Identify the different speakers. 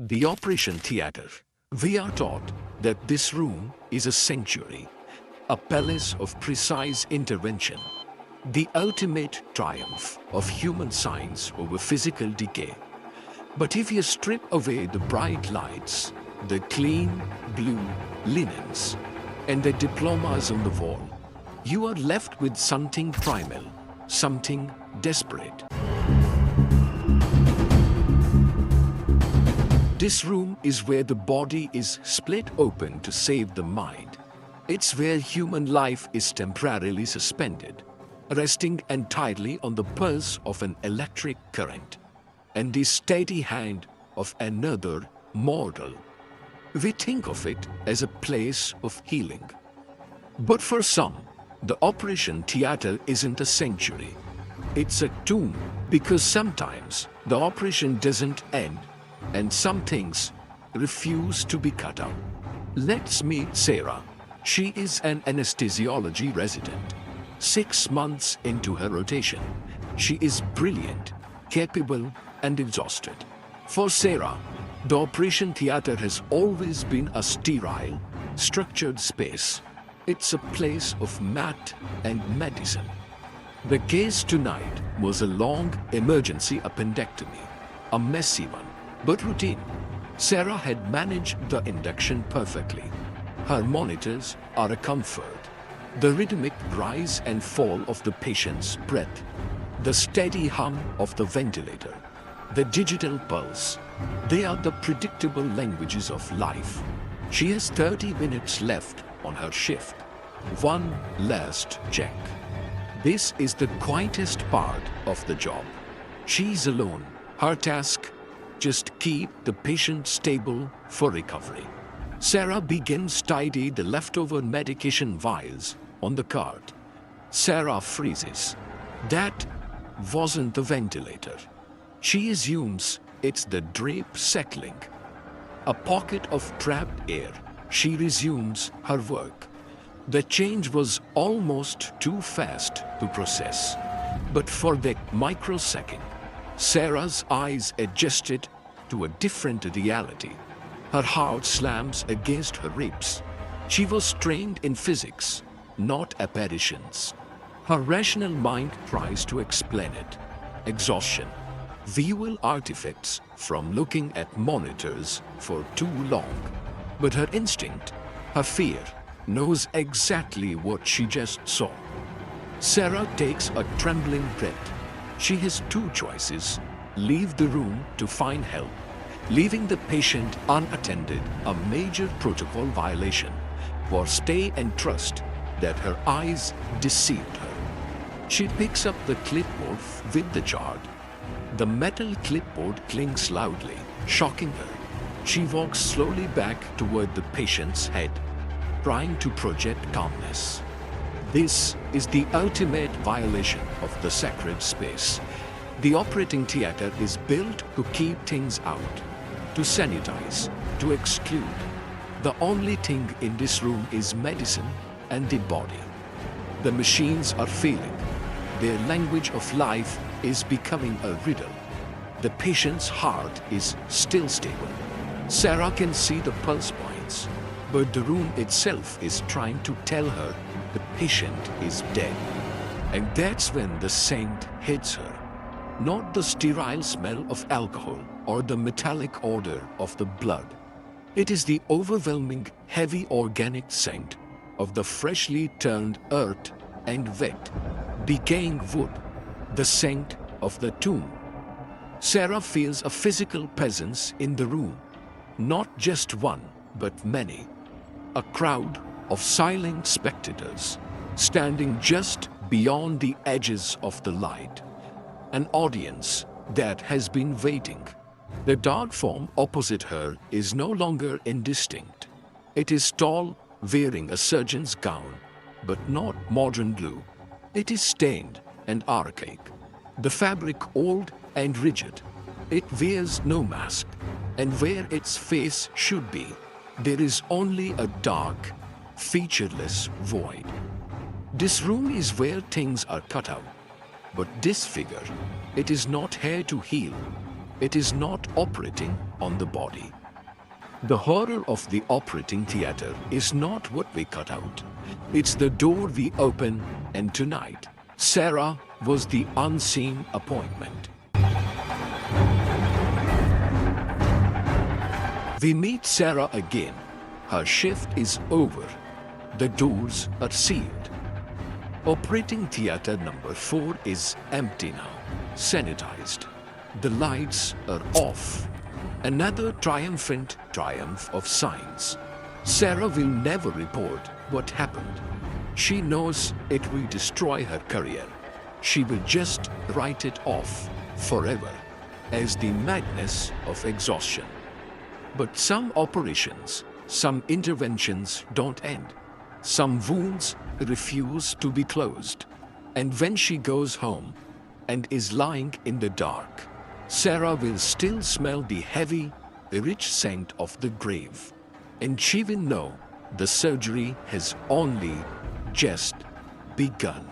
Speaker 1: The operation theater. We are taught that this room is a sanctuary, a palace of precise intervention, the ultimate triumph of human science over physical decay. But if you strip away the bright lights, the clean blue linens, and the diplomas on the wall, you are left with something primal, something desperate. This room is where the body is split open to save the mind. It's where human life is temporarily suspended, resting entirely on the pulse of an electric current and the steady hand of another mortal. We think of it as a place of healing. But for some, the operation theater isn't a sanctuary. It's a tomb, because sometimes the operation doesn't end and some things refuse to be cut out. Let's meet Sarah. She is an anesthesiology resident. 6 months into her rotation, she is brilliant, capable, and exhausted. For Sarah, the operation theater has always been a sterile, structured space. It's a place of math and medicine. The case tonight was a long emergency appendectomy, a messy one, but routine. Sarah had managed the induction perfectly. Her monitors are a comfort. The rhythmic rise and fall of the patient's breath, the steady hum of the ventilator, the digital pulse, they are the predictable languages of life. She has 30 minutes left on her shift. One last check. This is the quietest part of the job. She's alone. Her task, just keep the patient stable for recovery. Sarah begins tidy the leftover medication vials on the cart. Sarah freezes. That wasn't the ventilator. She assumes it's the drape settling. A pocket of trapped air. She resumes her work. The change was almost too fast to process. But for that microsecond, Sarah's eyes adjusted to a different reality. Her heart slams against her ribs. She was trained in physics, not apparitions. Her rational mind tries to explain it. Exhaustion. Visual artifacts from looking at monitors for too long. But her instinct, her fear, knows exactly what she just saw. Sarah takes a trembling breath. She has two choices: leave the room to find help, leaving the patient unattended, a major protocol violation, or stay and trust that her eyes deceived her. She picks up the clipboard with the chart. The metal clipboard clinks loudly, shocking her. She walks slowly back toward the patient's head, trying to project calmness. This is the ultimate violation of the sacred space. The operating theater is built to keep things out, to sanitize, to exclude. The only thing in this room is medicine and the body. The machines are failing. Their language of life is becoming a riddle. The patient's heart is still stable. Sarah can see the pulse points, but the room itself is trying to tell her the patient is dead. And that's when the saint hits her. Not the sterile smell of alcohol or the metallic odor of the blood. It is the overwhelming, heavy organic scent of the freshly turned earth and wet, decaying wood, the scent of the tomb. Sarah feels a physical presence in the room. Not just one, but many. A crowd of silent spectators, standing just beyond the edges of the light. An audience that has been waiting. The dark form opposite her is no longer indistinct. It is tall, wearing a surgeon's gown, but not modern blue. It is stained and archaic. The fabric old and rigid. It wears no mask, and where its face should be, there is only a dark, featureless void. This room is where things are cut out. But this figure, it is not here to heal. It is not operating on the body. The horror of the operating theater is not what we cut out. It's the door we open, and tonight, Sarah was the unseen appointment. We meet Sarah again. Her shift is over. The doors are sealed. Operating theater number 4 is empty now, sanitized. The lights are off. Another triumphant triumph of science. Sarah will never report what happened. She knows it will destroy her career. She will just write it off forever as the madness of exhaustion. But some operations, some interventions don't end. Some wounds refuse to be closed. And when she goes home and is lying in the dark, Sarah will still smell the heavy, rich scent of the grave. And she will know the surgery has only just begun.